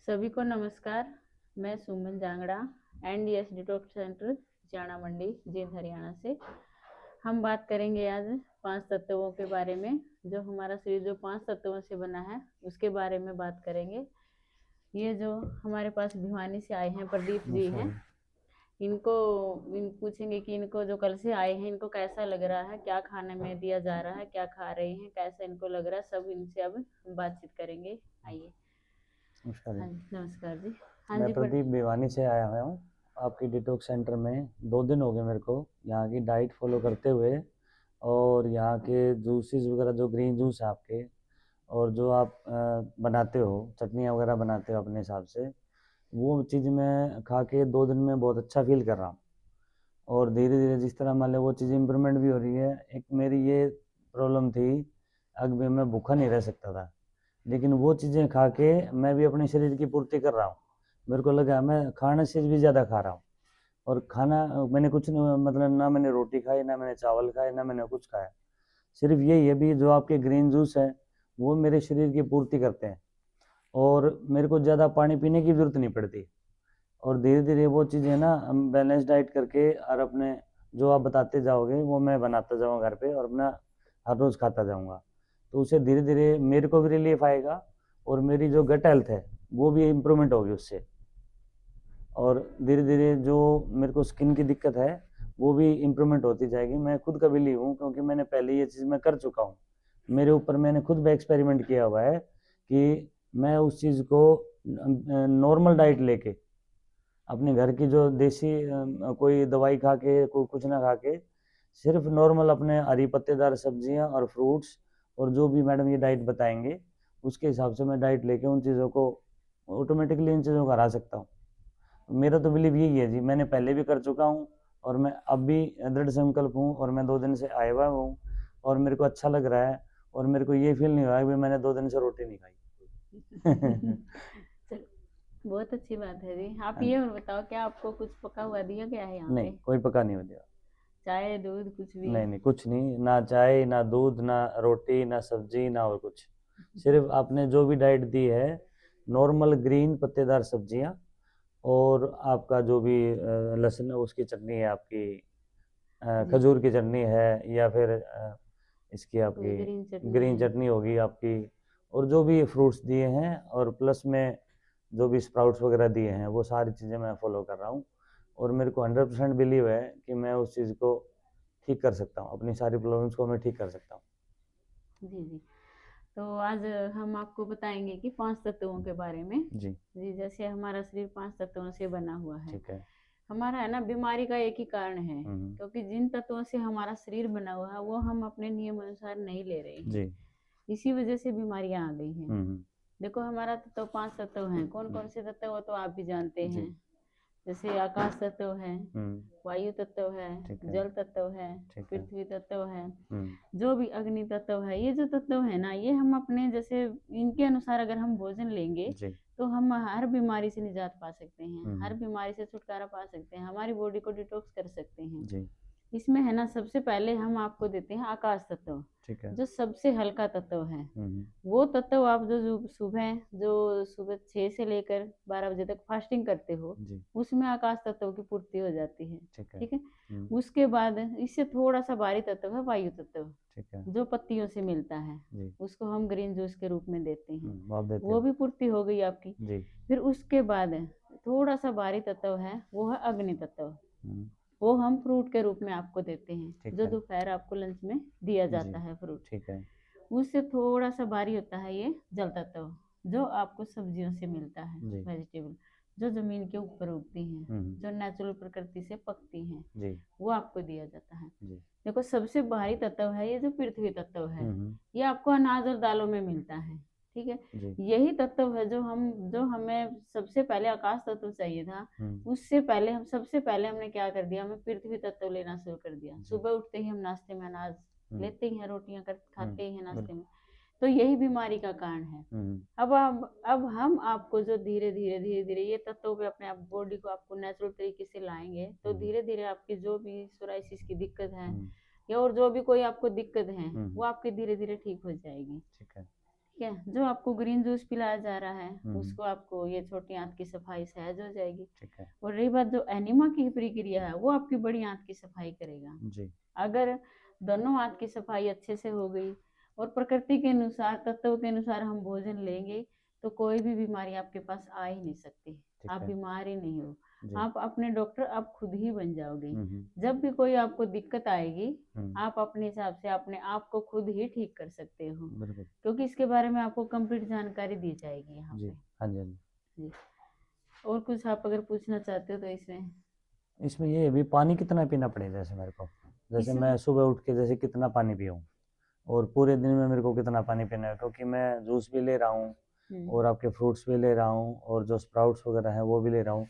सभी को नमस्कार। मैं सुमन जांगड़ा एनडीएस डिटॉक्स सेंटर जाना मंडी जींद हरियाणा से। हम बात करेंगे आज 5 तत्वों के बारे में। जो हमारा शरीर जो 5 तत्वों से बना है उसके बारे में बात करेंगे। ये जो हमारे पास भिवानी से आए हैं प्रदीप जी हैं, इनको पूछेंगे कि इनको जो कल से आए हैं इनको कैसा लग रहा है, क्या खाने में दिया जा रहा है, क्या खा रहे हैं, कैसा इनको लग रहा है, सब इनसे अब हम बातचीत करेंगे। आइए। नमस्कार हाँ जी। जी, नमस्कार जी। हाँ मैं जी प्रदीप भिवानी से आया हुआ हूँ आपकी डिटॉक्स सेंटर में। 2 दिन हो गए मेरे को यहाँ की डाइट फॉलो करते हुए, और यहाँ के जूसेस वगैरह जो ग्रीन जूस है आपके, और जो आप बनाते हो चटनियाँ वगैरह बनाते हो अपने हिसाब से, वो चीज़ मैं खा के 2 दिन में बहुत अच्छा फील कर रहा हूँ। और धीरे धीरे जिस तरह मान लो वो चीज़ इम्प्रूवमेंट भी हो रही है। एक मेरी ये प्रॉब्लम थी, अगर मैं भूखा नहीं रह सकता था, लेकिन वो चीज़ें खा के मैं भी अपने शरीर की पूर्ति कर रहा हूँ। मेरे को लगा मैं खाने से भी ज़्यादा खा रहा हूँ। और खाना मैंने कुछ मतलब ना मैंने रोटी खाई, ना मैंने चावल खाए, ना मैंने कुछ खाया। सिर्फ यही है भी जो आपके ग्रीन जूस है वो मेरे शरीर की पूर्ति करते हैं, और मेरे को ज़्यादा पानी पीने की ज़रूरत नहीं पड़ती। और धीरे धीरे वो चीज़ें ना हम बैलेंस डाइट करके और अपने जो आप बताते जाओगे वो मैं बनाता जाऊँगा घर पे, और अपना हर रोज़ खाता जाऊँगा। तो उससे धीरे धीरे मेरे को भी रिलीफ आएगा, और मेरी जो गट हेल्थ है वो भी इम्प्रूवमेंट होगी उससे। और धीरे धीरे जो मेरे को स्किन की दिक्कत है वो भी इम्प्रूवमेंट होती जाएगी। मैं खुद का बिलीव हूँ, क्योंकि मैंने पहले ये चीज़ मैं कर चुका हूँ। मेरे ऊपर मैंने खुद भी एक्सपेरिमेंट किया हुआ है कि मैं उस चीज़ को नॉर्मल डाइट लेके, अपने घर की जो देसी कोई दवाई खा के कोई कुछ ना खा के, सिर्फ नॉर्मल अपने हरी पत्तेदार सब्जियां और फ्रूट्स, और जो भी मैडम ये डाइट बताएंगे उसके हिसाब से मैं डाइट लेके उन चीज़ों को ऑटोमेटिकली इन चीज़ों को हरा सकता हूँ। मेरा तो बिलीव यही है जी, मैंने पहले भी कर चुका हूँ, और मैं अब भी दृढ़ संकल्प हूँ, और मैं 2 दिन से आया हुआ हूँ, और मेरे को अच्छा लग रहा है। और मेरे को ये फील नहीं हुआ कि मैंने 2 दिन से रोटी नहीं खाई। चल, बहुत अच्छी बात है जी। आप हाँ, ये और बताओ, क्या आपको कुछ पका हुआ दिया गया है यहाँ नहीं पे? कोई पका नहीं हो दिया। चाय दूध कुछ भी? नहीं नहीं कुछ नहीं, ना चाय ना दूध ना रोटी ना सब्जी ना और कुछ। सिर्फ आपने जो भी डाइट दी है, नॉर्मल ग्रीन पत्तेदार सब्जियां, और आपका जो भी लहसुन उसकी चटनी है आपकी, जी खजूर जी। की चटनी है, या फिर इसकी कोई आपकी ग्रीन चटनी ग्रीन है? चटनी होगी आपकी, और जो भी फ्रूट्स दिए हैं, और प्लस में जो भी स्प्राउट्स वगैरह दिए हैं, वो सारी चीज़ें मैं फॉलो कर रहा हूँ। और मेरे को 100% बिलीव है कि मैं उस चीज़ को ठीक कर सकता हूँ, अपनी सारी प्रॉब्लम्स को मैं ठीक कर सकता हूँ। जी जी। तो आज हम आपको बताएंगे कि 5 तत्वों के बारे में। जी। जी, जैसे हमारा शरीर 5 तत्वों से बना हुआ है। ठीक है। हमारा है ना, बीमारी का एक ही कारण है, हम्म। क्योंकि जिन तत्वों से हमारा शरीर बना हुआ है वो हम अपने नियम अनुसार नहीं ले रहे हैं। जी। इसी वजह से बीमारियां आ गई हैं। हम्म। देखो, हमारा तो 5 तत्व हैं। कौन कौन से तत्व वो तो आप भी जानते जी। हैं। जैसे आकाश तत्व है, हम्म। वायु तत्व है, ठीक है। जल तत्व है, ठीक है। पृथ्वी तत्व है, हम्म। जो भी अग्नि तत्व है। ये जो तत्व है ना, ये हम अपने जैसे इनके अनुसार अगर हम भोजन लेंगे जी। तो हम हर बीमारी से निजात पा सकते हैं, हर हम्म। बीमारी से छुटकारा पा सकते हैं, हमारी बॉडी को डिटॉक्स कर सकते हैं। जी। इसमें है ना, सबसे पहले हम आपको देते हैं आकाश तत्व, ठीक है। जो सबसे हल्का तत्व है। हम्म। वो तत्व आप जो सुबह 6 से लेकर 12 बजे तक फास्टिंग करते हो, जी। उसमें आकाश तत्व की पूर्ति हो जाती है। ठीक है। ठीक है। हम्म। उसके बाद इससे थोड़ा सा भारी तत्व है वायु तत्व, ठीक है। जो पत्तियों से मिलता है। जी। उसको हम ग्रीन जूस के रूप में देते हैं। आप देते वो हो। भी पूर्ति हो गई आपकी। जी। फिर उसके बाद थोड़ा सा भारी तत्व है, वो है अग्नि तत्व। हम्म। वो हम फ्रूट के रूप में आपको देते हैं, ठीक जो है। दोपहर आपको लंच में दिया जी। जाता है फ्रूट। ठीक है। उससे थोड़ा सा भारी होता है ये जल तत्व, जो आपको सब्जियों से मिलता है, जी। वेजिटेबल, जो जमीन के ऊपर उगती हैं, हम्म। जो नेचुरल प्रकृति से पकती हैं, जी। वो आपको दिया जाता है। जी। देखो, सबसे भारी तत्व है ये जो पृथ्वी तत्व है। हम्म। ये आपको अनाज और दालों में मिलता है। ठीक है। जी। यही तत्व है जो हमें सबसे पहले आकाश तत्व चाहिए था। हम्म। उससे पहले हम सबसे पहले हमने क्या कर दिया, हमें पृथ्वी तत्व लेना शुरू कर दिया। जी। सुबह उठते ही हम नाश्ते में अनाज हम्म। लेते ही हैं, रोटियां कर खाते ही हैं नाश्ते बिल्कुल। में। तो यही बीमारी का कारण है। हम्म। अब हम आपको जो धीरे धीरे ये तत्वों पे अपने आप बॉडी को आपको नेचुरल तरीके से लाएंगे, तो हम्म। धीरे धीरे आपकी जो भी सोराइसिस की दिक्कत है, हम्म। या और जो भी कोई आपको दिक्कत है, वो हम्म। आपकी धीरे धीरे ठीक हो जाएगी। ठीक है। ठीक है। जो आपको ग्रीन जूस पिलाया जा रहा है हम्म। उसको आपको ये छोटी आंत की सफाई सहज हो जाएगी। ठीक है और रही बात जो एनिमा की प्रक्रिया है वो आपकी बड़ी आंत की सफाई करेगा। जी। अगर दोनों आंत की सफाई अच्छे से हो गई और प्रकृति के अनुसार तत्वों के अनुसार हम भोजन लेंगे तो कोई भी बीमारी आपके पास आ ही नहीं सकती। ठीक आप है बीमार ही नहीं हो। जी। आप अपने डॉक्टर आप खुद ही बन जाओगे। हम्म। जब भी कोई आपको दिक्कत आएगी हम्म। आप अपने हिसाब से अपने आप को खुद ही ठीक कर सकते हो, बिल्कुल क्योंकि इसके बारे में आपको कंप्लीट जानकारी दी जाएगी यहाँ जी। पे। हाँ जी हाँ जी। जी। और कुछ आप अगर पूछना चाहते हो तो इसमें इसमें ये भी पानी कितना पीना पड़ेगा जैसे मेरे को, जैसे इसमें मैं सुबह उठ के जैसे कितना पानी पीऊँ और पूरे दिन में मेरे को कितना पानी पीना है, क्योंकि मैं जूस भी ले रहा हूँ हम्म, और आपके फ्रूट्स भी ले रहा हूँ और जो स्प्राउट्स वगैरह है वो भी ले रहा हूँ।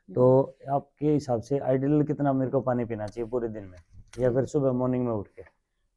तो हम्म, आपके हिसाब से आइडियल कितना मेरे को पानी पीना चाहिए पूरे दिन में, या फिर जी सुबह मॉर्निंग में उठ के?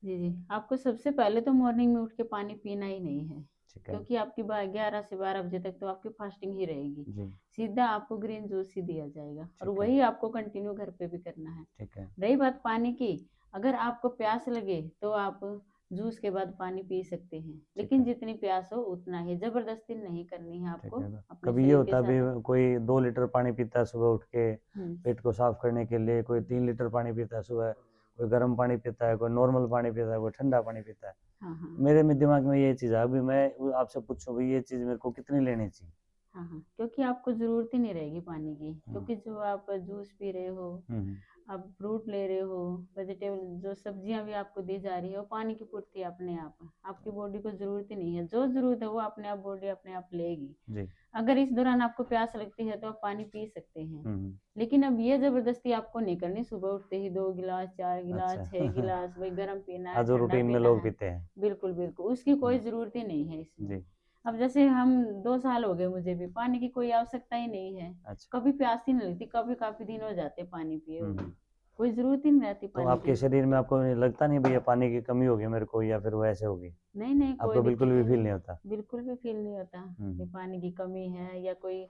जी जी। आपको सबसे पहले तो मॉर्निंग में उठ के पानी पीना ही नहीं है, ठीक है क्योंकि आपकी 11 से 12 बजे तक तो आपकी फास्टिंग ही रहेगी। जी। सीधा आपको ग्रीन जूस ही दिया जाएगा और ठीक है वही आपको कंटिन्यू घर पे भी करना है। ठीक है रही बात पानी की, अगर आपको प्यास लगे तो आप जूस के बाद पानी पी सकते हैं, ठीक लेकिन है जितनी प्यास हो उतना ही, जबरदस्ती नहीं करनी है ठीक आपको है। अपने कभी ये शरीर के होता है साथ। भी कोई 2 लीटर पानी पीता है सुबह उठ के हम्म, पेट को साफ करने के लिए, कोई 3 लीटर पानी पीता है सुबह, कोई गर्म पानी पीता है, कोई नॉर्मल पानी पीता है, कोई ठंडा पानी पीता है। हाँ हाँ मेरे में दिमाग में ये चीज़ है, अभी मैं आपसे पूछूं भाई ये चीज़ मेरे को कितनी लेनी चाहिए? हाँ हाँ, क्योंकि आपको जरूरत ही नहीं रहेगी पानी की, हम्म क्योंकि जो आप जूस पी रहे हो, हम्म आप फ्रूट ले रहे हो, वेजिटेबल जो सब्जियां भी आपको दी जा रही है वो पानी की पूर्ति है अपने आप। आपकी बॉडी को जरूरत ही नहीं है, जो जरूरत है वो अपने आप बॉडी अपने आप लेगी। जी। अगर इस दौरान आपको प्यास लगती है तो आप पानी पी सकते हैं, हम्म। लेकिन अब ये जबरदस्ती आपको नहीं करनी सुबह उठते ही 2 गिलास 4 गिलास अच्छा 6 गिलास भाई गर्म पीना हाँ, है जो ठंडा रूटीन में पीना लोग है। पीते हैं। बिल्कुल बिल्कुल उसकी कोई हम्म, जरूरत ही नहीं है इसमें। जी। अब जैसे हम 2 साल हो गए मुझे भी पानी की कोई आवश्यकता ही नहीं है। अच्छा। कभी प्यास ही नहीं लगती, कभी काफी दिन हो जाते पानी पिए हुए, हम्म। कोई जरूरत ही नहीं रहती तो पानी आपके की। शरीर में आपको लगता नहीं भैया पानी की कमी होगी मेरे को, या फिर वो ऐसे होगी? नहीं नहीं, कोई आपको बिल्कुल दिक्कत भी नहीं फील है। नहीं होता? बिल्कुल भी फील नहीं होता कि हम्म पानी की कमी है या कोई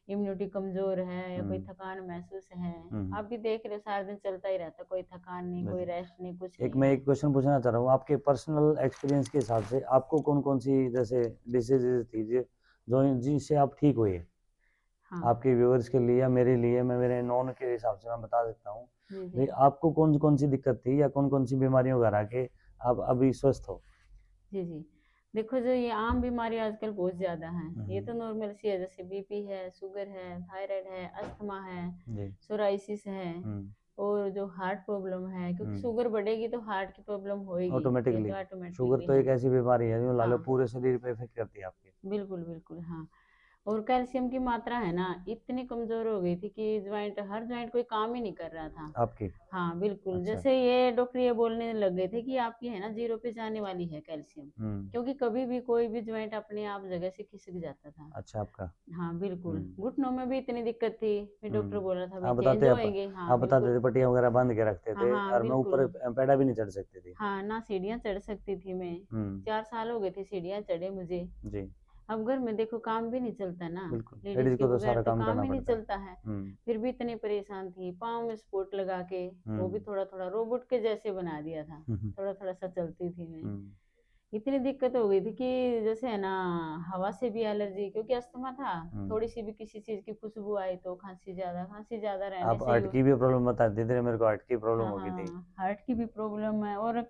इम्यूनिटी कमजोर है या कोई हम्म थकान महसूस है। हम्म। आप भी देख रहे हो सारा दिन चलता ही रहता, कोई थकान नहीं, कोई बिल्कुल। रेस्ट नहीं, कुछ एक नहीं मैं है। एक क्वेश्चन पूछना चाह रहा हूँ, आपके पर्सनल एक्सपीरियंस के हिसाब से आपको कौन कौन सी जैसे डिसीजेज थी जो जिनसे आप ठीक हुए? हाँ आपके व्यूअर्स के लिए या मेरे लिए, मैं मेरे नॉन के हिसाब से मैं बता सकता हूँ जी जी भाई आपको कौन कौन सी दिक्कत थी या कौन कौन सी बीमारियों का हरा के आप अभी स्वस्थ हो? जी जी। देखो जो ये आम बीमारी आजकल बहुत ज्यादा है, ये हम्म, तो नॉर्मल सी है, जैसे बीपी है, शुगर है, थायराइड है, अस्थमा है, जी। सोराइसिस है, हम्म और जो हार्ट प्रॉब्लम है, क्योंकि हम्म। शुगर बढ़ेगी तो हार्ट की प्रॉब्लम होएगी, ये ऑटोमेटिकली तो शुगर ऑटोमेटिकली तो है। एक ऐसी बीमारी है जो ला लो हाँ पूरे शरीर पे इफेक्ट करती है आपके। बिल्कुल बिल्कुल हाँ। और कैल्शियम की मात्रा है ना इतनी कमजोर हो गई थी कि ज्वाइंट, हर ज्वाइंट कोई काम ही नहीं कर रहा था। आपकी? हाँ बिल्कुल, अच्छा। जैसे ये डॉक्टर ये बोलने लग गए थे कि आपकी है ना जीरो पे जाने वाली है कैल्शियम, हम्म। क्योंकि कभी भी कोई भी ज्वाइंट अपने आप जगह से खिसक जाता था। अच्छा आपका? हाँ बिल्कुल, हम्म घुटनों में भी इतनी दिक्कत थी, फिर डॉक्टर बोल रहा था भाई आप चेंज बताते होएंगे। हाँ आप बताते बिल्कुल। थे पट्टियां वगैरह बांध के रखते हाँ थे हाँ और मैं ऊपर बिल्कुल। पैड़ा भी नहीं चढ़ सकती थी। हाँ ना सीढ़ियाँ चढ़ सकती थी मैं, हम्म 4 साल हो गए थे सीढ़ियाँ चढ़े मुझे। जी। अब घर में देखो काम भी नहीं चलता ना, बिल्कुल लेडीज लेडीज के को तो बगैर सारा तो काम काम करना ही नहीं पड़ता है। चलता है। हम्म फिर भी इतनी परेशान थी, पाँव में सपोर्ट लगा के, वो भी हम्म थोड़ा थोड़ा रोबोट के जैसे बना दिया था, हम्म थोड़ा थोड़ा सा चलती थी मैं। हम्म इतनी दिक्कत हो गई थी कि जैसे है ना हवा से भी एलर्जी, क्योंकि अस्थमा था, हम्म। थोड़ी सी भी किसी चीज की खुशबू आई तो खांसी ज्यादा रहने आप से। हार्ट की भी प्रॉब्लम बता देते थे मेरे को, हार्ट की प्रॉब्लम हाँ हो गई थी। हाँ, हार्ट की भी प्रॉब्लम है, और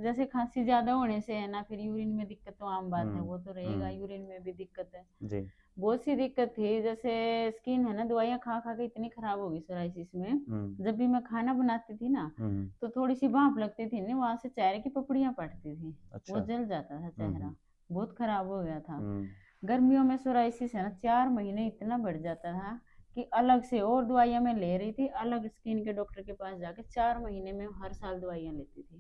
जैसे खांसी ज्यादा होने से है ना फिर यूरिन में दिक्कत तो आम बात है, हम्म वो तो रहेगा, हम्म यूरिन में भी दिक्कत है। जी। बहुत सी दिक्कत थी, जैसे स्किन है ना दवाइयाँ खा खा के इतनी खराब हो गई सोराइसिस में। हम्म जब भी मैं खाना बनाती थी ना हम्म। तो थोड़ी सी भाप लगती थी ना, वहां से चेहरे की पपड़ियां पड़ती थी, वो अच्छा। जल जाता था चेहरा, हम्म बहुत खराब हो गया था। हम्म गर्मियों में सोराइसिस है ना 4 महीने इतना बढ़ जाता था कि अलग से और दवाइयां मैं ले रही थी, अलग स्किन के डॉक्टर के पास जाके 4 महीने में हर साल दवाइयां लेती थी।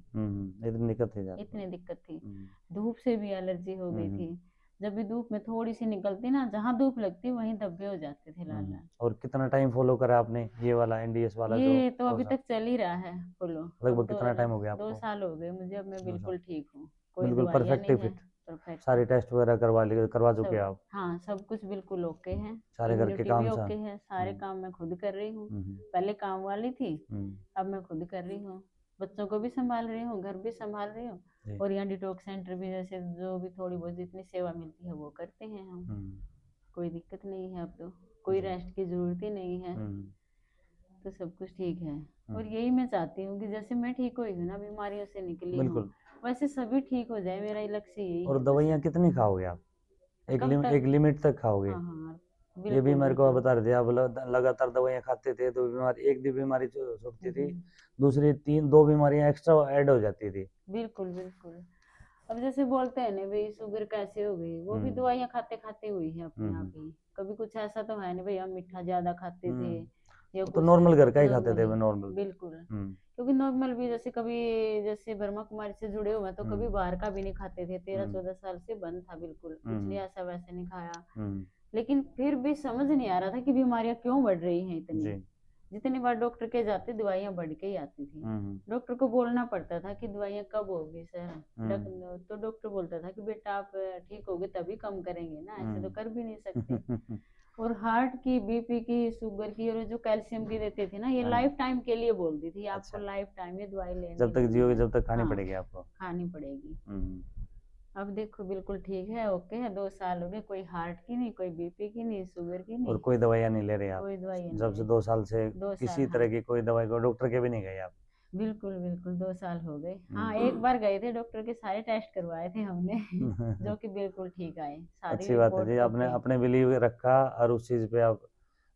इतनी दिक्कत थी ज्यादा? इतनी दिक्कत थी। हम्म धूप से भी एलर्जी हो गई हम्म थी, जब भी धूप में थोड़ी सी निकलती ना, जहाँ धूप लगती वहीं धब्बे हो जाते थे लाल लाल। और कितना टाइम फॉलो करा आपने ये वाला एनडीएस वाला जो ये तो अभी कोर्स? तक चल ही रहा है फॉलो। अब लगभग तो कितना है ना टाइम हो गया दो आपको? साल हो गए मुझे, अब मैं 2 साल? बिल्कुल ठीक हूँ, कोई बिल्कुल दवाइयाँ परफेक्टली नहीं है। फिट? परफेक्ट है। सारे टेस्ट वगैरह करवा चुके सब, आप? हाँ सब कुछ बिल्कुल ओके है। सारे घर के इम्यूनिटी भी काम सा? ओके है, सारे काम मैं खुद कर रही हूँ। हम्म पहले काम वाली थी, हम्म अब मैं खुद कर रही हूँ, बच्चों को भी संभाल रही हूँ, घर भी संभाल रही हूँ, जी। और यहाँ डिटॉक्स सेंटर भी जैसे जो भी थोड़ी बहुत जितनी सेवा मिलती है वो करते हैं हम। कोई दिक्कत नहीं है, अब तो कोई जी। रेस्ट की जरूरत ही नहीं है, तो सब कुछ ठीक है। और यही मैं चाहती हूँ कि जैसे मैं ठीक हुई हूँ ना, बीमारियों से निकली हूँ, बिल्कुल। वैसे सभी ठीक हो जाए, मेरा लक्ष्य यही और है बस। दवाइयाँ कितनी खाओगे आप? कब तक? एक लिमिट तक खाओगे। हाँ हाँ, ये भी बिल्कुल मेरे को आप बिल्कुल। बता रहे थे, आप लगातार दवाइयाँ खाते थे तो बीमारी, एक दी बीमारी छूटती थी, दूसरी दो बीमारियां एक्स्ट्रा ऐड हो जाती थी। बिल्कुल बिल्कुल। अब जैसे बोलते हैं ना भाई शुगर कैसे हो गई, वो भी दवाइयाँ खाते खाते हुई है अपने आप ही। कभी कुछ ऐसा तो है नहीं भाई हम मीठा ज्यादा खाते थे या तो कुछ नॉर्मल घर का ही खाते थे, नॉर्मली। नॉर्मल। बिल्कुल, क्योंकि नॉर्मल भी जैसे कभी जैसे ब्रह्मा कुमारी से जुड़े हुए हैं, तो कभी बाहर का भी नहीं खाते थे, 13-14 साल से बंद था बिल्कुल, इसलिए ऐसा वैसे नहीं खाया। लेकिन फिर भी समझ नहीं आ रहा था कि बीमारियां क्यों बढ़ रही हैं इतनी। जी। जितनी बार डॉक्टर के जाते दवाइयां बढ़ के ही आती थी। डॉक्टर को बोलना पड़ता था कि दवाइयां कब होगी सर, तो डॉक्टर बोलता था कि बेटा आप ठीक होगे तभी कम करेंगे ना, ऐसे तो कर भी नहीं सकते। और हार्ट की, बीपी की, शुगर की और जो कैल्शियम की देते थे ना, ये हाँ जी। लाइफ टाइम के लिए बोलती थी, आपको अच्छा। लाइफ टाइम ये दवाई लेनी जब तक लेनी जियोगे है। जब तक खानी हाँ, पड़ेगी आपको। खानी पड़ेगी। अब देखो बिल्कुल ठीक है, ओके है, 2 साल हो गए, कोई हार्ट की नहीं, कोई बीपी की नहीं, शुगर की और नहीं, कोई दवाइयाँ नहीं ले रहे आप? कोई दवाई नहीं जब से ले। 2 साल से 2 साल, किसी हाँ। तरह की कोई दवाई को डॉक्टर के भी नहीं गए आप? बिल्कुल बिल्कुल 2 साल हो गए। हाँ, एक बार गए थे डॉक्टर के, सारे टेस्ट करवाए थे हमने जो कि बिल्कुल ठीक आए, सारी अच्छी बात है रिपोर्ट जी, आपने ओके। अपने बिलीव रखा और उस चीज़ पे आप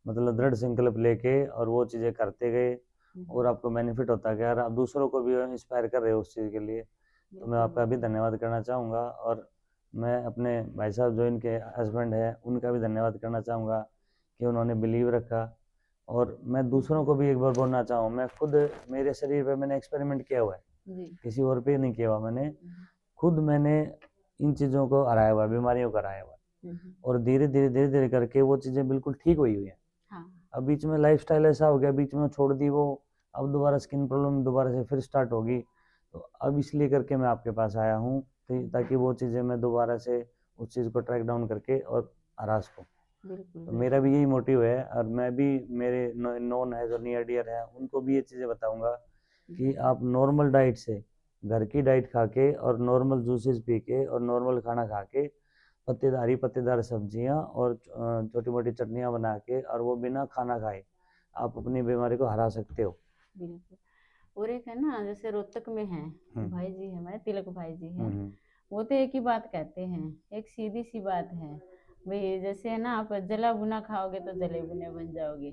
मतलब दृढ़ संकल्प लेके और वो चीज़ें करते गए और आपको बेनिफिट होता गया और आप दूसरों को भी इंस्पायर कर रहे हो उस चीज़ के लिए। तो मैं बिल्कुल आपका भी बिल्कुल। धन्यवाद करना चाहूँगा और मैं अपने भाई साहब जो इनके हस्बैंड हैं उनका भी धन्यवाद करना चाहूँगा कि उन्होंने बिलीव रखा। और मैं दूसरों को भी एक बार बोलना चाहूँ, मैं खुद मेरे शरीर पे मैंने एक्सपेरिमेंट किया हुआ है, जी। किसी और पे नहीं किया हुआ मैंने। खुद मैंने इन चीज़ों को हराया हुआ है, बीमारियों को हराया हुआ है और धीरे धीरे करके वो चीज़ें बिल्कुल ठीक हुई हुई हैं। हाँ। अब बीच में लाइफस्टाइल ऐसा हो गया, बीच में छोड़ दी वो, अब दोबारा स्किन प्रॉब्लम दोबारा से फिर स्टार्ट होगी। तो अब इसलिए करके मैं आपके पास आया हूँ ताकि वो चीज़ें मैं दोबारा से उस चीज़ को ट्रैक डाउन करके और हरा सकूँ। बिल्कुल तो मेरा बिल्कुल। भी यही मोटिव है और मैं भी मेरे नोन है जो नियर डियर है उनको भी ये चीज़ें बताऊंगा कि आप नॉर्मल डाइट से, घर की डाइट खा के और नॉर्मल जूसेस पी के और नॉर्मल खाना खा के, पत्तेदार सब्जियां और छोटी मोटी चटनियां बना के और वो बिना खाना खाए आप अपनी बीमारी को हरा सकते हो। बिल्कुल। और एक है ना, जैसे रोहतक में है भाई जी, हमारे तिलक भाई जी हैं, वो तो एक ही बात कहते हैं, एक सीधी सी बात है भाई, जैसे है ना, आप जला भुना खाओगे तो जले भुने बन जाओगे,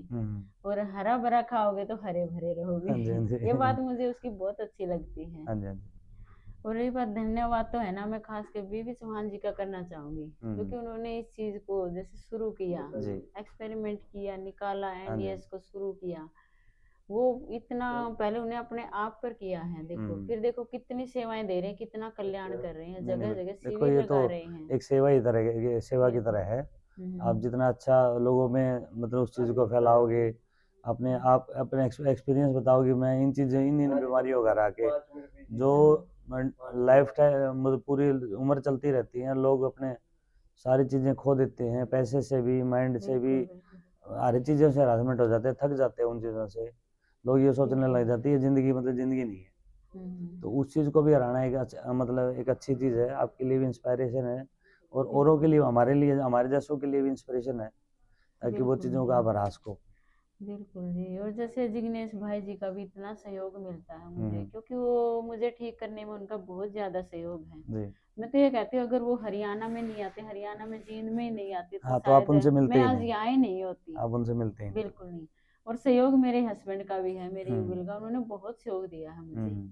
और हरा भरा खाओगे तो हरे भरे रहोगे। हाँ जी, हाँ जी। ये बात मुझे उसकी बहुत अच्छी लगती है। हाँ जी, हाँ जी। और ये बात धन्यवाद तो है ना, मैं खास कर बीवी चौहान जी का करना चाहूंगी, क्योंकि उन्होंने इस चीज को जैसे शुरू किया, जी। एक्सपेरिमेंट किया, निकाला, हाँ जी। एनडीएस को शुरू किया, वो इतना पहले उन्हें अपने आप पर किया है, देखो फिर देखो कितनी सेवाएं दे रहे हैं, कितना कल्याण कर रहे हैं, नहीं जगह नहीं, जगह देखो शिविर ये तो लगा रहे हैं। एक सेवा ही तरह, ये सेवा की बिल्कुल। तरह है। आप जितना अच्छा लोगों में मतलब उस चीज़ को फैलाओगे, अपने आप अपने एक्सपीरियंस बताओगे, मैं इन चीज़ें इन बीमारियों का हरा के जो लाइफ टाइम मतलब पूरी उम्र चलती रहती हैं, लोग अपने सारी चीज़ें खो देते हैं, पैसे से भी, माइंड से भी, बिल्कुल बिल्कुल। हर चीज़ों से हरासमेंट हो जाते हैं, थक जाते हैं उन चीज़ों से। लोग ये सोचने बिल्कुल। लग जाती है ज़िंदगी मतलब ज़िंदगी नहीं है। तो उस चीज़ को भी हराना एक मतलब एक अच्छी चीज़ है, आपके लिए भी इंस्पायरेशन है और औरों के लिए, हमारे लिए, हमारे जैसों के लिए भी इंस्पिरेशन है, ताकि वो बिल्कुल चीज़ों जी। का आप हरा सको। बिल्कुल जी। और जैसे जिग्नेश भाई जी का भी इतना सहयोग मिलता है मुझे, हम्म। क्योंकि वो मुझे ठीक करने में उनका बहुत ज्यादा सहयोग है। जी। मैं तो ये कहती हूँ, अगर वो हरियाणा में नहीं आते, हरियाणा में जींद में ही नहीं आते, तो हाँ, तो आप उनसे शायद मिलते मैं ही आज नहीं, यहाँ ही नहीं होती। आप उनसे मिलते ही नहीं। बिल्कुल नहीं। और सहयोग मेरे हस्बैंड का भी है, मेरे हम्म। युगल का, उन्होंने बहुत सहयोग दिया है मुझे। हम्म।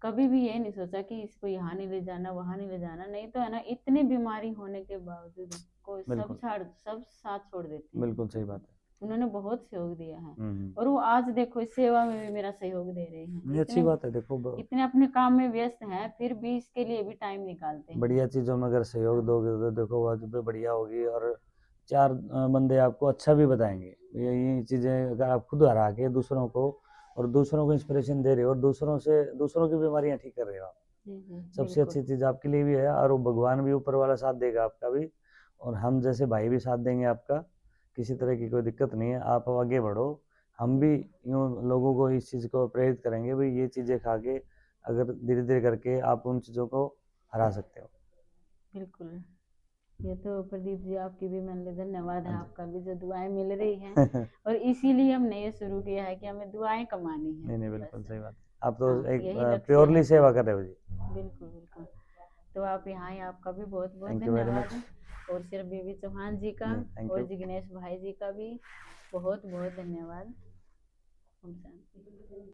कभी भी ये नहीं सोचा कि इसको यहाँ नहीं ले जाना, वहां नहीं ले जाना, नहीं तो है ना, इतनी बीमारी होने के बावजूद कोई बिल्कुल। सब साथ छोड़ देते हैं। बिल्कुल सही बात है। उन्होंने बहुत सहयोग दिया है। हम्म। और वो आज देखो इस सेवा में भी मेरा सहयोग दे रहे हैं, ये अच्छी इतने बात है, देखो इतने अपने काम में व्यस्त हैं, फिर भी इसके लिए भी टाइम निकालते हैं। बढ़िया चीज़ों में अगर सहयोग दोगे तो देखो वो भी बढ़िया होगी और चार बंदे आपको अच्छा भी बताएंगे। ये चीज़ें अगर आप खुद हरा के दूसरों को और दूसरों को इंस्पिरेशन दे रहे हो और दूसरों की बीमारियां ठीक कर रहे हो आप, जी जी सबसे बिल्कुल। अच्छी चीज़ आपके लिए भी है और वो भगवान भी ऊपर वाला साथ देगा आपका भी और हम जैसे भाई भी साथ देंगे आपका। किसी तरह की कोई दिक्कत नहीं है, आप आगे बढ़ो। हम भी यूँ लोगों को इस चीज़ को प्रेरित करेंगे भाई ये चीज़ें खा के अगर धीरे धीरे करके आप उन चीज़ों को हरा सकते हो। बिल्कुल। ये तो प्रदीप जी आपकी भी मन में धन्यवाद है, हाँ जी। आपका भी जो दुआएं मिल रही हैं और इसीलिए हमने ये शुरू किया है कि हमें दुआएं कमानी है। नहीं नहीं, बस बिल्कुल सही बात है। आप तो हाँ, एक यही लक्ष्य प्योरली है। सेवा कर रहे हो जी। बिल्कुल बिल्कुल। तो आप यहाँ आए, आपका भी बहुत बहुत थैंक यू वेरी धन्यवाद। मच। और सिर्फ बीबी चौहान जी का थैंक और यू। जिग्नेश भाई जी का भी बहुत बहुत धन्यवाद। ओम शांति।